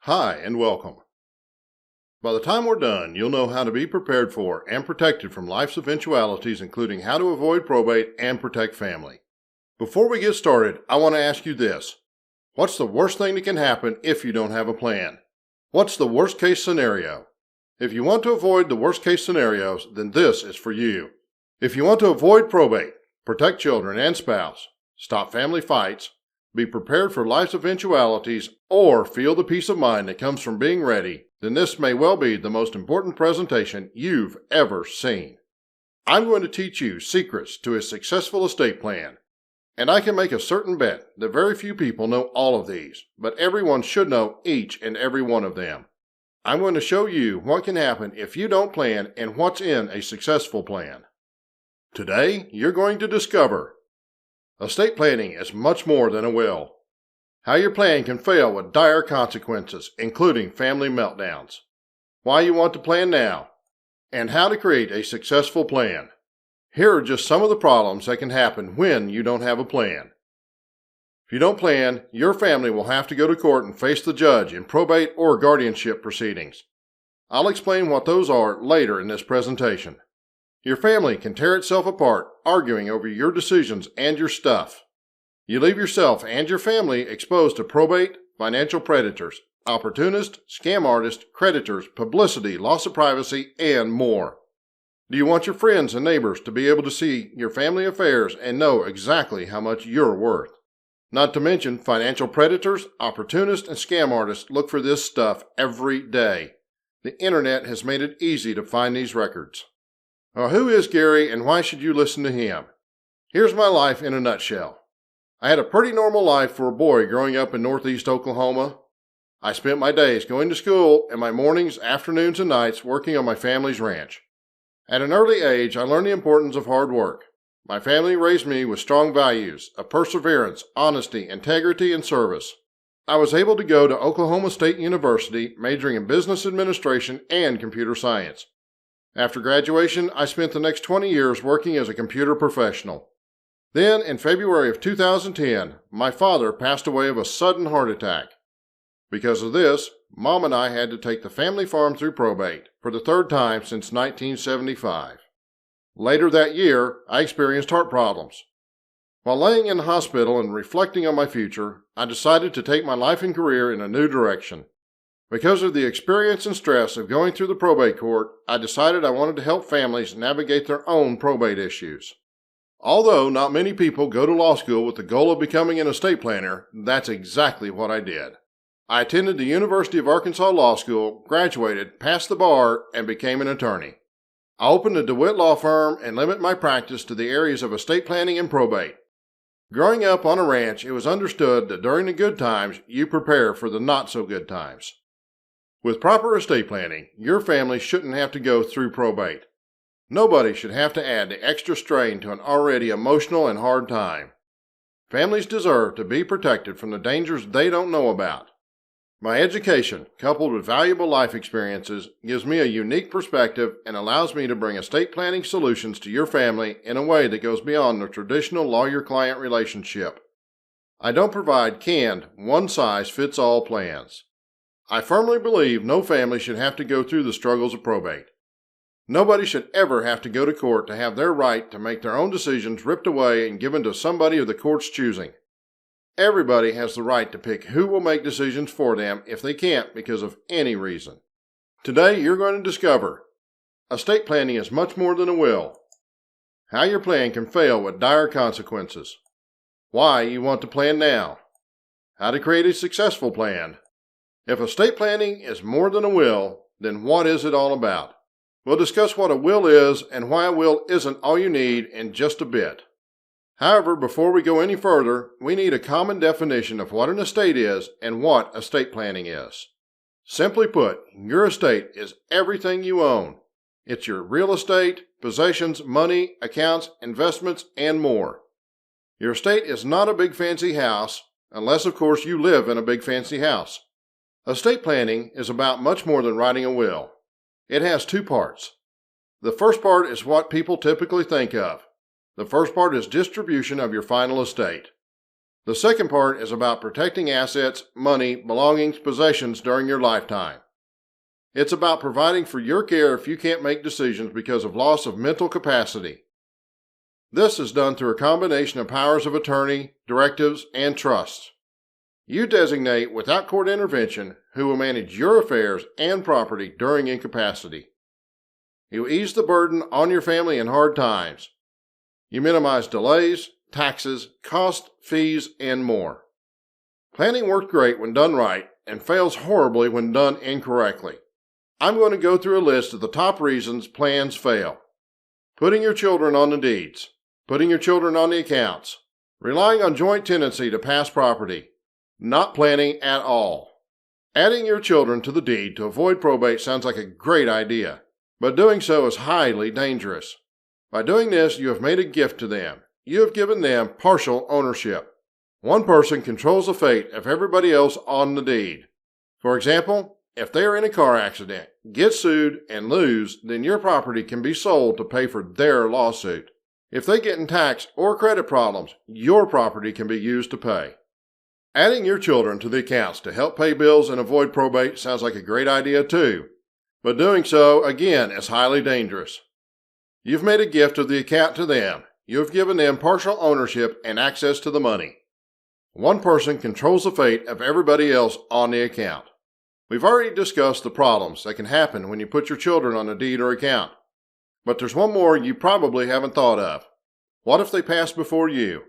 Hi, and welcome. By the time we're done, you'll know how to be prepared for and protected from life's eventualities, including how to avoid probate and protect family. Before we get started, I want to ask you this. What's the worst thing that can happen if you don't have a plan? What's the worst case scenario? If you want to avoid the worst case scenarios, then this is for you. If you want to avoid probate, protect children and spouse, stop family fights, be prepared for life's eventualities, or feel the peace of mind that comes from being ready, then this may well be the most important presentation you've ever seen. I'm going to teach you secrets to a successful estate plan, and I can make a certain bet that very few people know all of these, but everyone should know each and every one of them. I'm going to show you what can happen if you don't plan and what's in a successful plan. Today, you're going to discover estate planning is much more than a will. How your plan can fail with dire consequences, including family meltdowns. Why you want to plan now. And how to create a successful plan. Here are just some of the problems that can happen when you don't have a plan. If you don't plan, your family will have to go to court and face the judge in probate or guardianship proceedings. I'll explain what those are later in this presentation. Your family can tear itself apart, arguing over your decisions and your stuff. You leave yourself and your family exposed to probate, financial predators, opportunists, scam artists, creditors, publicity, loss of privacy, and more. Do you want your friends and neighbors to be able to see your family affairs and know exactly how much you're worth? Not to mention, financial predators, opportunists, and scam artists look for this stuff every day. The internet has made it easy to find these records. Who is Gary and why should you listen to him? Here's my life in a nutshell. I had a pretty normal life for a boy growing up in northeast Oklahoma. I spent my days going to school and my mornings, afternoons, and nights working on my family's ranch. At an early age, I learned the importance of hard work. My family raised me with strong values of perseverance, honesty, integrity, and service. I was able to go to Oklahoma State University, majoring in business administration and computer science. After graduation, I spent the next 20 years working as a computer professional. Then, in February of 2010, my father passed away of a sudden heart attack. Because of this, Mom and I had to take the family farm through probate for the third time since 1975. Later that year, I experienced heart problems. While laying in the hospital and reflecting on my future, I decided to take my life and career in a new direction. Because of the experience and stress of going through the probate court, I decided I wanted to help families navigate their own probate issues. Although not many people go to law school with the goal of becoming an estate planner, that's exactly what I did. I attended the University of Arkansas Law School, graduated, passed the bar, and became an attorney. I opened a DeWitt Law Firm and limited my practice to the areas of estate planning and probate. Growing up on a ranch, it was understood that during the good times, you prepare for the not-so-good times. With proper estate planning, your family shouldn't have to go through probate. Nobody should have to add the extra strain to an already emotional and hard time. Families deserve to be protected from the dangers they don't know about. My education, coupled with valuable life experiences, gives me a unique perspective and allows me to bring estate planning solutions to your family in a way that goes beyond the traditional lawyer-client relationship. I don't provide canned, one-size-fits-all plans. I firmly believe no family should have to go through the struggles of probate. Nobody should ever have to go to court to have their right to make their own decisions ripped away and given to somebody of the court's choosing. Everybody has the right to pick who will make decisions for them if they can't because of any reason. Today, you're going to discover estate planning is much more than a will. How your plan can fail with dire consequences. Why you want to plan now. How to create a successful plan. If estate planning is more than a will, then what is it all about? We'll discuss what a will is and why a will isn't all you need in just a bit. However, before we go any further, we need a common definition of what an estate is and what estate planning is. Simply put, your estate is everything you own. It's your real estate, possessions, money, accounts, investments, and more. Your estate is not a big fancy house, unless of course you live in a big fancy house. Estate planning is about much more than writing a will. It has two parts. The first part is what people typically think of. The first part is distribution of your final estate. The second part is about protecting assets, money, belongings, possessions during your lifetime. It's about providing for your care if you can't make decisions because of loss of mental capacity. This is done through a combination of powers of attorney, directives, and trusts. You designate, without court intervention, who will manage your affairs and property during incapacity. You ease the burden on your family in hard times. You minimize delays, taxes, costs, fees, and more. Planning worked great when done right and fails horribly when done incorrectly. I'm going to go through a list of the top reasons plans fail. Putting your children on the deeds. Putting your children on the accounts. Relying on joint tenancy to pass property. Not planning at all. Adding your children to the deed to avoid probate sounds like a great idea, but doing so is highly dangerous. By doing this, you have made a gift to them. You have given them partial ownership. One person controls the fate of everybody else on the deed. For example, if they are in a car accident, get sued, and lose, then your property can be sold to pay for their lawsuit. If they get in tax or credit problems, your property can be used to pay. Adding your children to the accounts to help pay bills and avoid probate sounds like a great idea too, but doing so, again, is highly dangerous. You've made a gift of the account to them. You have given them partial ownership and access to the money. One person controls the fate of everybody else on the account. We've already discussed the problems that can happen when you put your children on a deed or account. But there's one more you probably haven't thought of. What if they pass before you?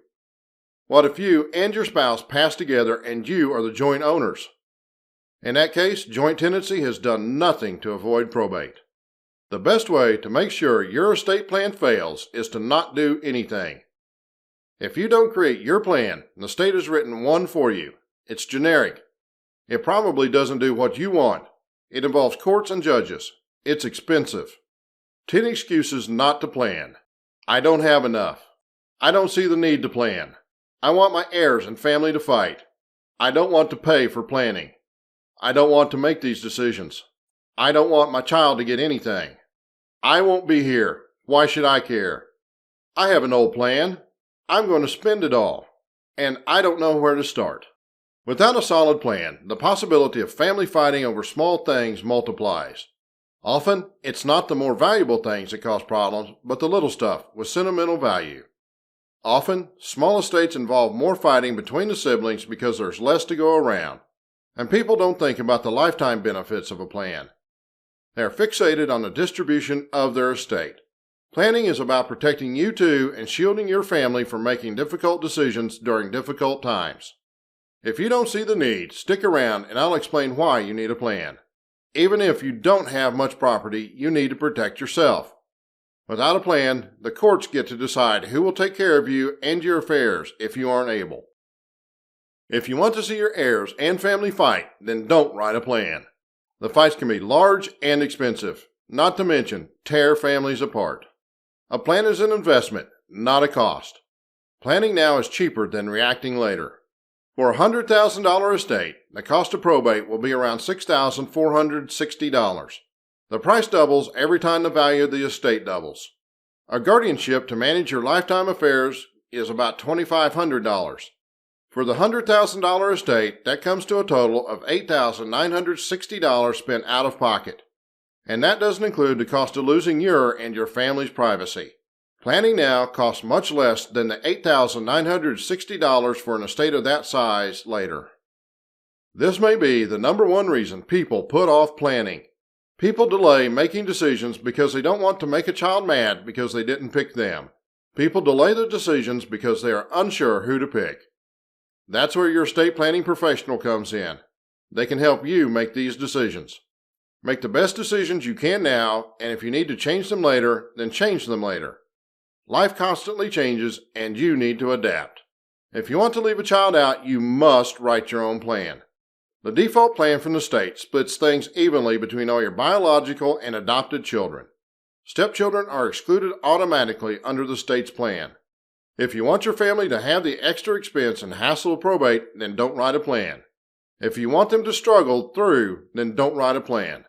What if you and your spouse pass together and you are the joint owners? In that case, joint tenancy has done nothing to avoid probate. The best way to make sure your estate plan fails is to not do anything. If you don't create your plan, the state has written one for you. It's generic. It probably doesn't do what you want. It involves courts and judges. It's expensive. 10 excuses not to plan. I don't have enough. I don't see the need to plan. I want my heirs and family to fight. I don't want to pay for planning. I don't want to make these decisions. I don't want my child to get anything. I won't be here. Why should I care? I have an old plan. I'm going to spend it all. And I don't know where to start. Without a solid plan, the possibility of family fighting over small things multiplies. Often, it's not the more valuable things that cause problems, but the little stuff with sentimental value. Often, small estates involve more fighting between the siblings because there's less to go around, and people don't think about the lifetime benefits of a plan. They are fixated on the distribution of their estate. Planning is about protecting you two and shielding your family from making difficult decisions during difficult times. If you don't see the need, stick around and I'll explain why you need a plan. Even if you don't have much property, you need to protect yourself. Without a plan, the courts get to decide who will take care of you and your affairs if you aren't able. If you want to see your heirs and family fight, then don't write a plan. The fights can be large and expensive, not to mention tear families apart. A plan is an investment, not a cost. Planning now is cheaper than reacting later. For a $100,000 estate, the cost of probate will be around $6,460. The price doubles every time the value of the estate doubles. A guardianship to manage your lifetime affairs is about $2,500. For the $100,000 estate, that comes to a total of $8,960 spent out of pocket. And that doesn't include the cost of losing your and your family's privacy. Planning now costs much less than the $8,960 for an estate of that size later. This may be the number one reason people put off planning. People delay making decisions because they don't want to make a child mad because they didn't pick them. People delay the decisions because they are unsure who to pick. That's where your estate planning professional comes in. They can help you make these decisions. Make the best decisions you can now, and if you need to change them later, then change them later. Life constantly changes, and you need to adapt. If you want to leave a child out, you must write your own plan. The default plan from the state splits things evenly between all your biological and adopted children. Stepchildren are excluded automatically under the state's plan. If you want your family to have the extra expense and hassle of probate, then don't write a plan. If you want them to struggle through, then don't write a plan.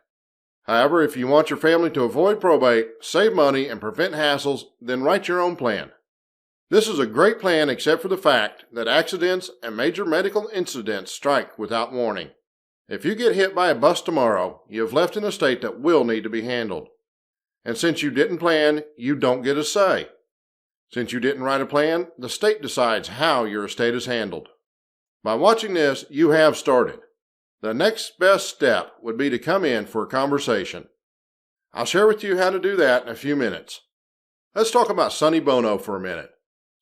However, if you want your family to avoid probate, save money, and prevent hassles, then write your own plan. This is a great plan except for the fact that accidents and major medical incidents strike without warning. If you get hit by a bus tomorrow, you have left an estate that will need to be handled. And since you didn't plan, you don't get a say. Since you didn't write a plan, the state decides how your estate is handled. By watching this, you have started. The next best step would be to come in for a conversation. I'll share with you how to do that in a few minutes. Let's talk about Sonny Bono for a minute.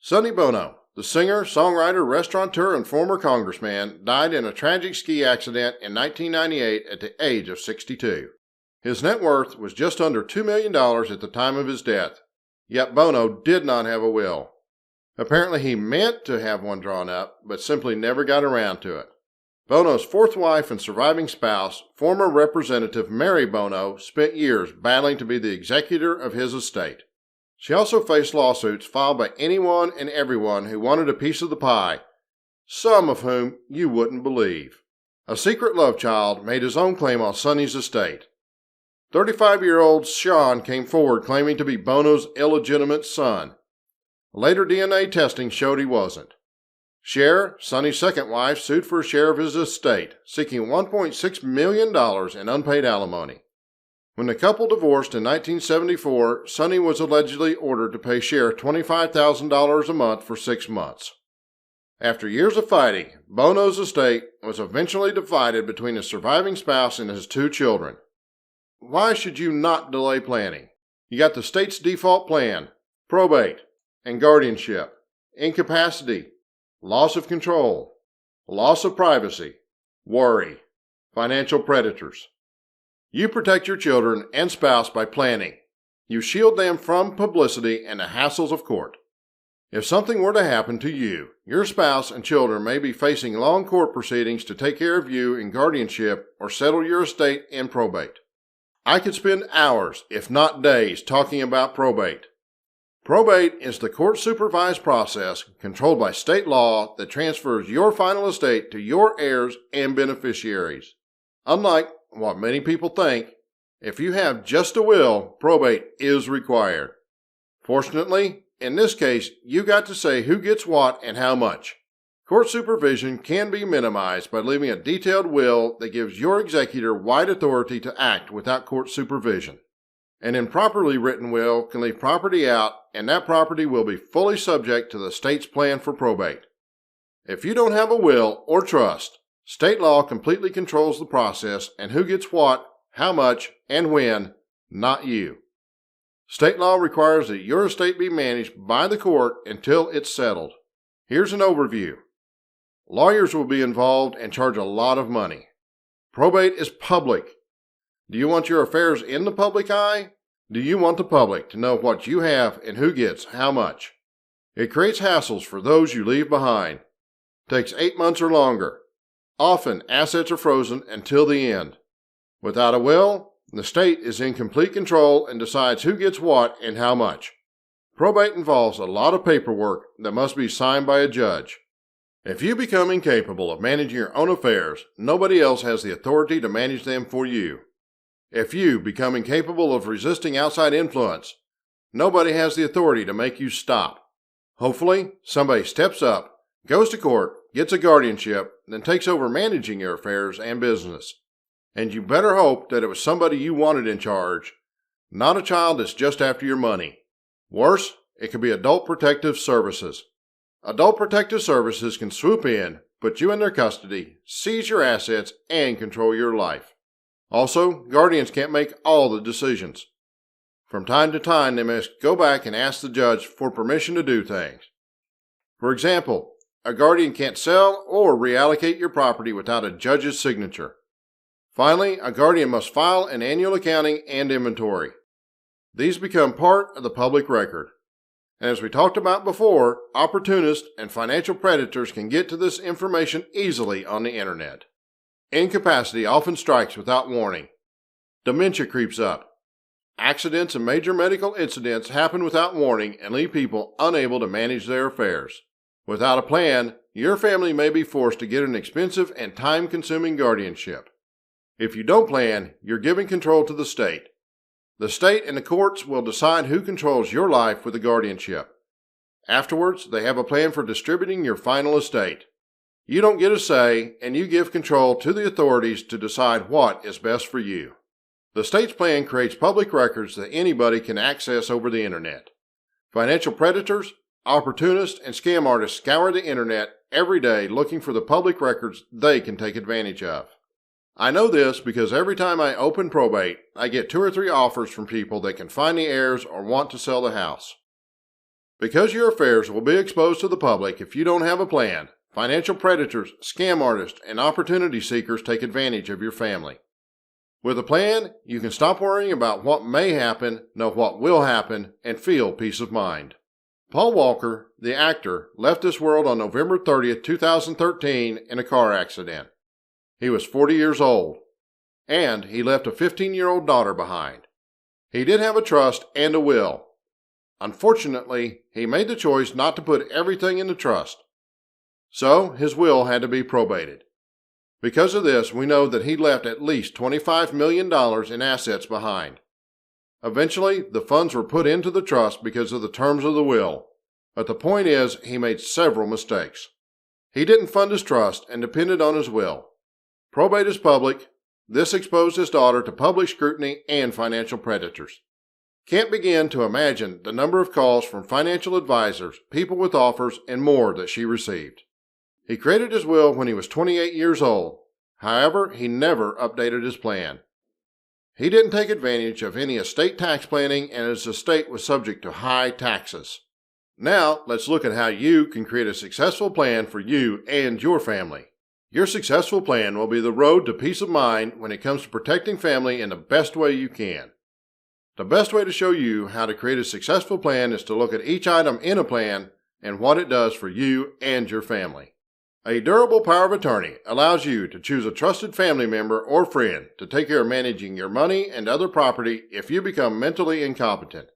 Sonny Bono, the singer, songwriter, restaurateur, and former congressman, died in a tragic ski accident in 1998 at the age of 62. His net worth was just under $2 million at the time of his death, yet Bono did not have a will. Apparently he meant to have one drawn up, but simply never got around to it. Bono's fourth wife and surviving spouse, former Representative Mary Bono, spent years battling to be the executor of his estate. She also faced lawsuits filed by anyone and everyone who wanted a piece of the pie, some of whom you wouldn't believe. A secret love child made his own claim on Sonny's estate. 35-year-old Sean came forward claiming to be Bono's illegitimate son. Later DNA testing showed he wasn't. Cher, Sonny's second wife, sued for a share of his estate, seeking $1.6 million in unpaid alimony. When the couple divorced in 1974, Sonny was allegedly ordered to pay Cher $25,000 a month for 6 months. After years of fighting, Bono's estate was eventually divided between his surviving spouse and his 2 children. Why should you not delay planning? You got the state's default plan, probate, and guardianship, incapacity, loss of control, loss of privacy, worry, financial predators. You protect your children and spouse by planning. You shield them from publicity and the hassles of court. If something were to happen to you, your spouse and children may be facing long court proceedings to take care of you in guardianship or settle your estate in probate. I could spend hours, if not days, talking about probate. Probate is the court-supervised process controlled by state law that transfers your final estate to your heirs and beneficiaries. Unlike what many people think, if you have just a will, probate is required. Fortunately, in this case, you got to say who gets what and how much. Court supervision can be minimized by leaving a detailed will that gives your executor wide authority to act without court supervision. An improperly written will can leave property out, and that property will be fully subject to the state's plan for probate. If you don't have a will or trust, state law completely controls the process and who gets what, how much, and when, not you. State law requires that your estate be managed by the court until it's settled. Here's an overview. Lawyers will be involved and charge a lot of money. Probate is public. Do you want your affairs in the public eye? Do you want the public to know what you have and who gets how much? It creates hassles for those you leave behind. Takes 8 months or longer. Often, assets are frozen until the end. Without a will, the state is in complete control and decides who gets what and how much. Probate involves a lot of paperwork that must be signed by a judge. If you become incapable of managing your own affairs, nobody else has the authority to manage them for you. If you become incapable of resisting outside influence, nobody has the authority to make you stop. Hopefully, somebody steps up, goes to court, gets a guardianship, then takes over managing your affairs and business. And you better hope that it was somebody you wanted in charge, not a child that's just after your money. Worse, it could be Adult Protective Services. Adult Protective Services can swoop in, put you in their custody, seize your assets, and control your life. Also, guardians can't make all the decisions. From time to time, they must go back and ask the judge for permission to do things. For example, a guardian can't sell or reallocate your property without a judge's signature. Finally, a guardian must file an annual accounting and inventory. These become part of the public record. And as we talked about before, opportunists and financial predators can get to this information easily on the internet. Incapacity often strikes without warning. Dementia creeps up. Accidents and major medical incidents happen without warning and leave people unable to manage their affairs. Without a plan, your family may be forced to get an expensive and time-consuming guardianship. If you don't plan, you're giving control to the state. The state and the courts will decide who controls your life with a guardianship. Afterwards, they have a plan for distributing your final estate. You don't get a say, and you give control to the authorities to decide what is best for you. The state's plan creates public records that anybody can access over the internet. Financial predators, opportunists, and scam artists scour the internet every day looking for the public records they can take advantage of. I know this because every time I open probate, I get 2 or 3 offers from people that can find the heirs or want to sell the house. Because your affairs will be exposed to the public if you don't have a plan, financial predators, scam artists, and opportunity seekers take advantage of your family. With a plan, you can stop worrying about what may happen, know what will happen, and feel peace of mind. Paul Walker, the actor, left this world on November 30th, 2013 in a car accident. He was 40 years old, and he left a 15-year-old daughter behind. He did have a trust and a will. Unfortunately, he made the choice not to put everything in the trust, so his will had to be probated. Because of this, we know that he left at least $25 million in assets behind. Eventually, the funds were put into the trust because of the terms of the will, but the point is he made several mistakes. He didn't fund his trust and depended on his will. Probate is public. This exposed his daughter to public scrutiny and financial predators. Can't begin to imagine the number of calls from financial advisors, people with offers, and more that she received. He created his will when he was 28 years old. However, he never updated his plan. He didn't take advantage of any estate tax planning, and his estate was subject to high taxes. Now, let's look at how you can create a successful plan for you and your family. Your successful plan will be the road to peace of mind when it comes to protecting family in the best way you can. The best way to show you how to create a successful plan is to look at each item in a plan and what it does for you and your family. A durable power of attorney allows you to choose a trusted family member or friend to take care of managing your money and other property if you become mentally incompetent.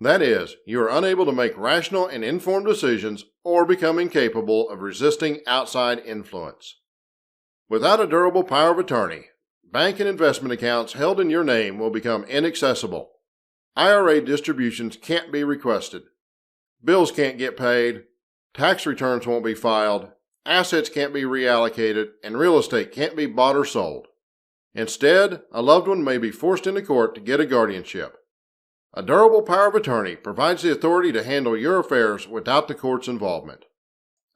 That is, you are unable to make rational and informed decisions or become incapable of resisting outside influence. Without a durable power of attorney, bank and investment accounts held in your name will become inaccessible. IRA distributions can't be requested. Bills can't get paid. Tax returns won't be filed. Assets can't be reallocated, and real estate can't be bought or sold. Instead, a loved one may be forced into court to get a guardianship. A durable power of attorney provides the authority to handle your affairs without the court's involvement.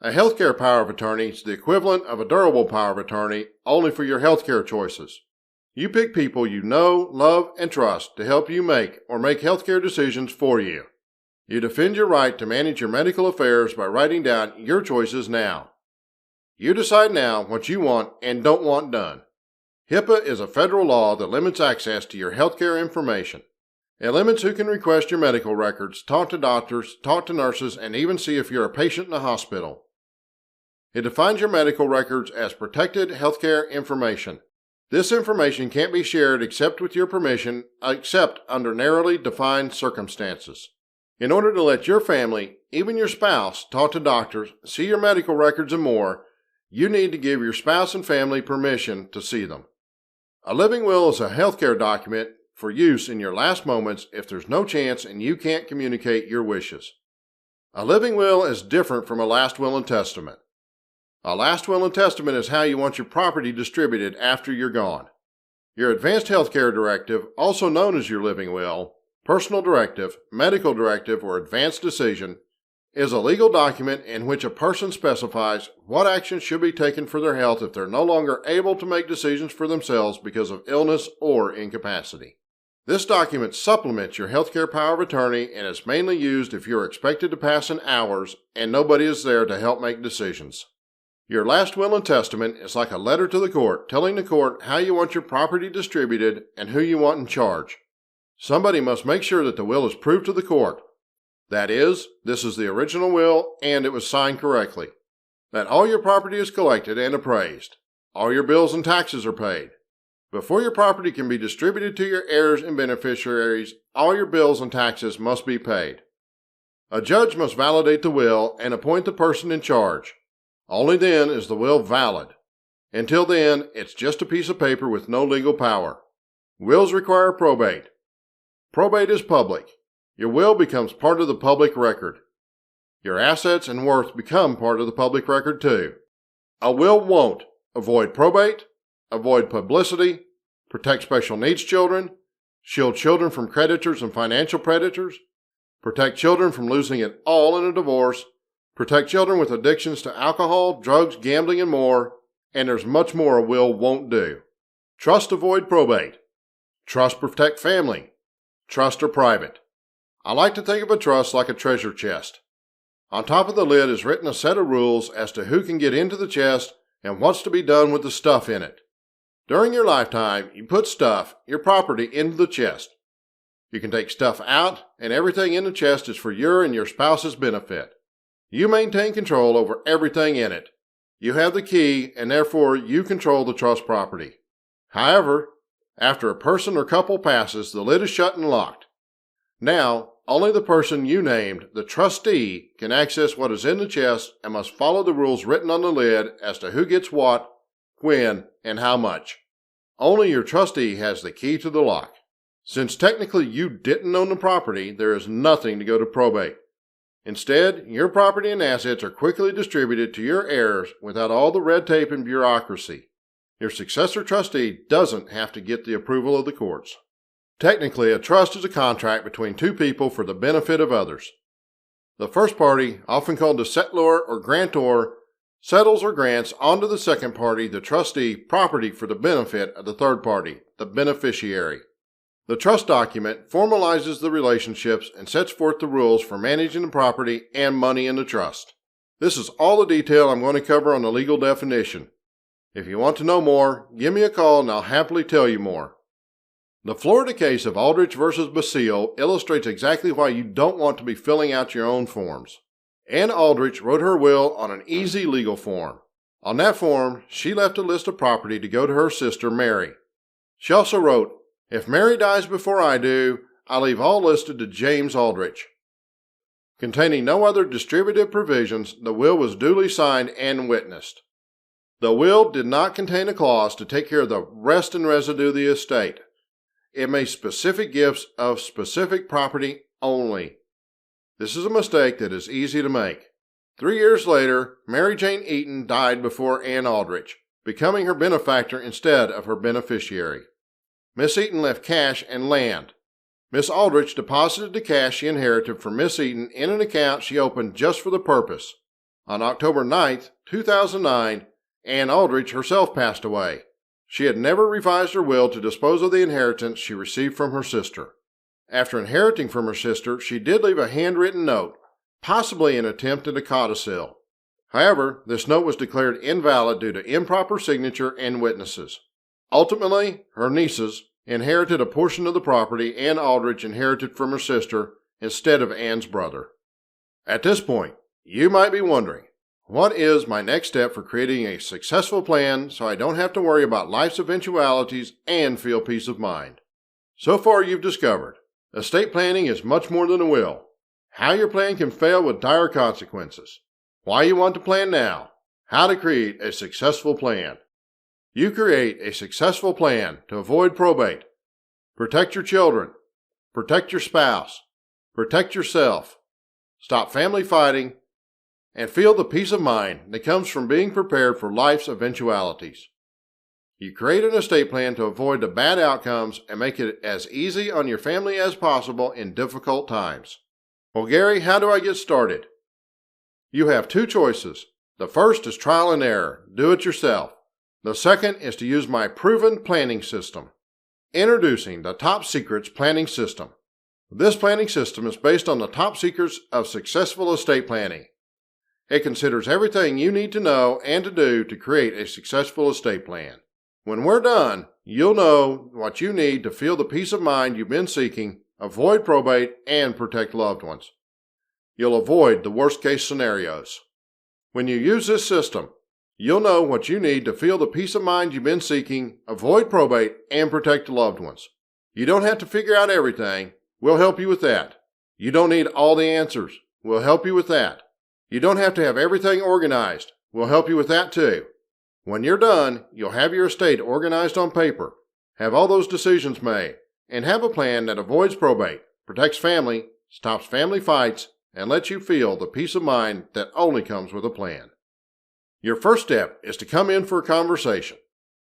A healthcare power of attorney is the equivalent of a durable power of attorney, only for your healthcare choices. You pick people you know, love, and trust to help you make healthcare decisions for you. You defend your right to manage your medical affairs by writing down your choices now. You decide now what you want and don't want done. HIPAA is a federal law that limits access to your healthcare information. It limits who can request your medical records, talk to doctors, talk to nurses, and even see if you're a patient in a hospital. It defines your medical records as protected healthcare information. This information can't be shared except with your permission, except under narrowly defined circumstances. In order to let your family, even your spouse, talk to doctors, see your medical records, and more, you need to give your spouse and family permission to see them. A living will is a healthcare document for use in your last moments if there's no chance and you can't communicate your wishes. A living will is different from a last will and testament. A last will and testament is how you want your property distributed after you're gone. Your advanced healthcare directive, also known as your living will, personal directive, medical directive, or advanced decision, is a legal document in which a person specifies what actions should be taken for their health if they're no longer able to make decisions for themselves because of illness or incapacity. This document supplements your healthcare power of attorney and is mainly used if you're expected to pass in hours and nobody is there to help make decisions. Your last will and testament is like a letter to the court telling the court how you want your property distributed and who you want in charge. Somebody must make sure that the will is proved to the court. That is, this is the original will and it was signed correctly. That all your property is collected and appraised. All your bills and taxes are paid. Before your property can be distributed to your heirs and beneficiaries, all your bills and taxes must be paid. A judge must validate the will and appoint the person in charge. Only then is the will valid. Until then, it's just a piece of paper with no legal power. Wills require probate. Probate is public. Your will becomes part of the public record. Your assets and worth become part of the public record too. A will won't avoid probate, avoid publicity, protect special needs children, shield children from creditors and financial predators, protect children from losing it all in a divorce, protect children with addictions to alcohol, drugs, gambling, and more, and there's much more a will won't do. Trust avoid probate. Trust protect family. Trust are private. I like to think of a trust like a treasure chest. On top of the lid is written a set of rules as to who can get into the chest and what's to be done with the stuff in it. During your lifetime, you put stuff, your property, into the chest. You can take stuff out, and everything in the chest is for your and your spouse's benefit. You maintain control over everything in it. You have the key, and therefore you control the trust property. However, after a person or couple passes, the lid is shut and locked. Now, only the person you named, the trustee, can access what is in the chest and must follow the rules written on the lid as to who gets what, when, and how much. Only your trustee has the key to the lock. Since technically you didn't own the property, there is nothing to go to probate. Instead, your property and assets are quickly distributed to your heirs without all the red tape and bureaucracy. Your successor trustee doesn't have to get the approval of the courts. Technically, a trust is a contract between two people for the benefit of others. The first party, often called the settlor or grantor, settles or grants onto the second party, the trustee, property for the benefit of the third party, the beneficiary. The trust document formalizes the relationships and sets forth the rules for managing the property and money in the trust. This is all the detail I'm going to cover on the legal definition. If you want to know more, give me a call and I'll happily tell you more. The Florida case of Aldrich v. Basile illustrates exactly why you don't want to be filling out your own forms. Anne Aldrich wrote her will on an easy legal form. On that form, she left a list of property to go to her sister, Mary. She also wrote, "If Mary dies before I do, I leave all listed to James Aldrich." Containing no other distributive provisions, the will was duly signed and witnessed. The will did not contain a clause to take care of the rest and residue of the estate. It made specific gifts of specific property only. This is a mistake that is easy to make. 3 years later, Mary Jane Eaton died before Anne Aldrich, becoming her benefactor instead of her beneficiary. Miss Eaton left cash and land. Miss Aldrich deposited the cash she inherited from Miss Eaton in an account she opened just for the purpose. On October 9, 2009, Anne Aldrich herself passed away. She had never revised her will to dispose of the inheritance she received from her sister. After inheriting from her sister, she did leave a handwritten note, possibly an attempt at a codicil. However, this note was declared invalid due to improper signature and witnesses. Ultimately, her nieces inherited a portion of the property Anne Aldrich inherited from her sister instead of Anne's brother. At this point, you might be wondering, what is my next step for creating a successful plan so I don't have to worry about life's eventualities and feel peace of mind? So far you've discovered, estate planning is much more than a will. How your plan can fail with dire consequences. Why you want to plan now. How to create a successful plan. You create a successful plan to avoid probate. Protect your children. Protect your spouse. Protect yourself. Stop family fighting. And feel the peace of mind that comes from being prepared for life's eventualities. You create an estate plan to avoid the bad outcomes and make it as easy on your family as possible in difficult times. Well, Gary, how do I get started? You have two choices. The first is trial and error. Do it yourself. The second is to use my proven planning system. Introducing the Top Secrets Planning System. This planning system is based on the top secrets of successful estate planning. It considers everything you need to know and to do to create a successful estate plan. When we're done, you'll know what you need to feel the peace of mind you've been seeking, avoid probate, and protect loved ones. You'll avoid the worst-case scenarios. When you use this system, you'll know what you need to feel the peace of mind you've been seeking, avoid probate, and protect loved ones. You don't have to figure out everything. We'll help you with that. You don't need all the answers. We'll help you with that. You don't have to have everything organized. We'll help you with that too. When you're done, you'll have your estate organized on paper, have all those decisions made, and have a plan that avoids probate, protects family, stops family fights, and let you feel the peace of mind that only comes with a plan. Your first step is to come in for a conversation.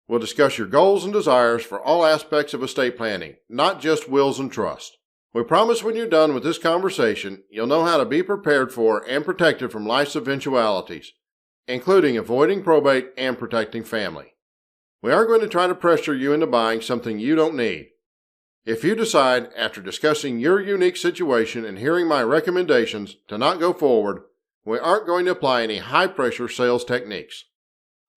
We'll discuss your goals and desires for all aspects of estate planning, not just wills and trusts. We promise when you're done with this conversation, you'll know how to be prepared for and protected from life's eventualities, including avoiding probate and protecting family. We aren't going to try to pressure you into buying something you don't need. If you decide, after discussing your unique situation and hearing my recommendations, to not go forward, we aren't going to apply any high-pressure sales techniques.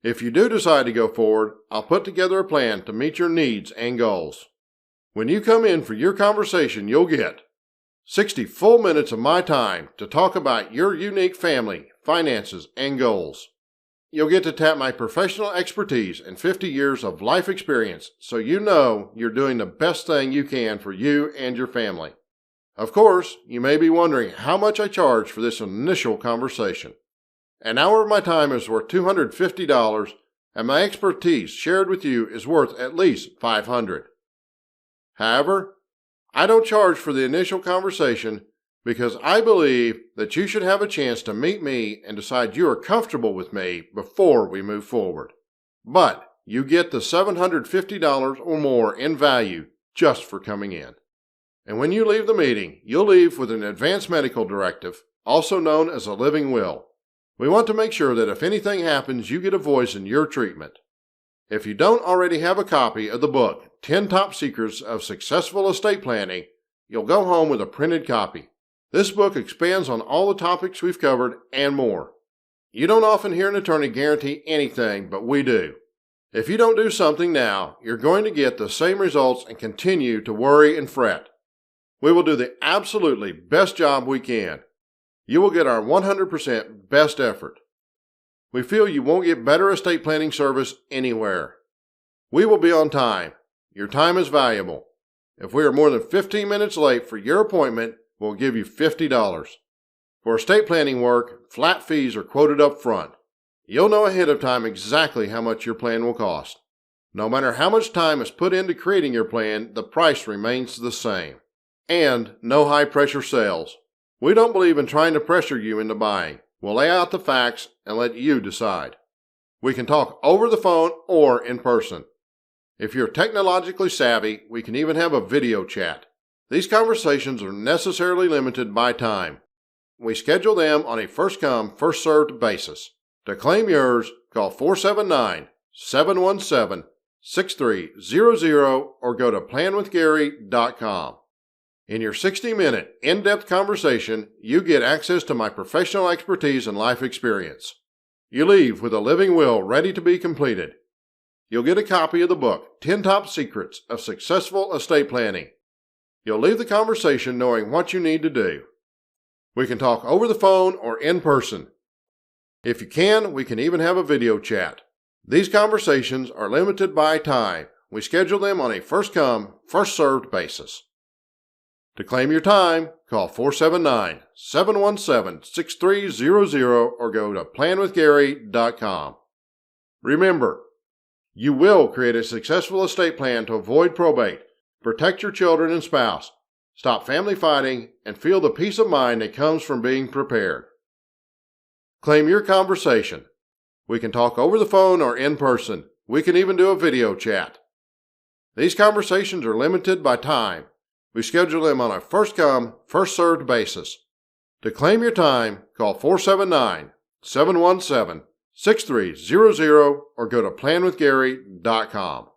If you do decide to go forward, I'll put together a plan to meet your needs and goals. When you come in for your conversation, you'll get 60 full minutes of my time to talk about your unique family, finances, and goals. You'll get to tap my professional expertise and 50 years of life experience so you know you're doing the best thing you can for you and your family. Of course, you may be wondering how much I charge for this initial conversation. An hour of my time is worth $250, and my expertise shared with you is worth at least $500. However, I don't charge for the initial conversation because I believe that you should have a chance to meet me and decide you are comfortable with me before we move forward. But you get the $750 or more in value just for coming in. And when you leave the meeting, you'll leave with an advance medical directive, also known as a living will. We want to make sure that if anything happens, you get a voice in your treatment. If you don't already have a copy of the book, 10 Top Secrets of Successful Estate Planning, you'll go home with a printed copy. This book expands on all the topics we've covered and more. You don't often hear an attorney guarantee anything, but we do. If you don't do something now, you're going to get the same results and continue to worry and fret. We will do the absolutely best job we can. You will get our 100% best effort. We feel you won't get better estate planning service anywhere. We will be on time. Your time is valuable. If we are more than 15 minutes late for your appointment, we'll give you $50. For estate planning work, flat fees are quoted up front. You'll know ahead of time exactly how much your plan will cost. No matter how much time is put into creating your plan, the price remains the same. And no high-pressure sales. We don't believe in trying to pressure you into buying. We'll lay out the facts and let you decide. We can talk over the phone or in person. If you're technologically savvy, we can even have a video chat. These conversations are necessarily limited by time. We schedule them on a first-come, first-served basis. To claim yours, call 479-717-6300 or go to planwithgary.com. In your 60-minute, in-depth conversation, you get access to my professional expertise and life experience. You leave with a living will ready to be completed. You'll get a copy of the book, 10 Top Secrets of Successful Estate Planning. You'll leave the conversation knowing what you need to do. We can talk over the phone or in person. If you can, we can even have a video chat. These conversations are limited by time. We schedule them on a first-come, first-served basis. To claim your time, call 479-717-6300 or go to planwithgary.com. Remember, you will create a successful estate plan to avoid probate, protect your children and spouse, stop family fighting, and feel the peace of mind that comes from being prepared. Claim your conversation. We can talk over the phone or in person. We can even do a video chat. These conversations are limited by time. We schedule them on a first-come, first-served basis. To claim your time, call 479-717-6300 or go to planwithgary.com.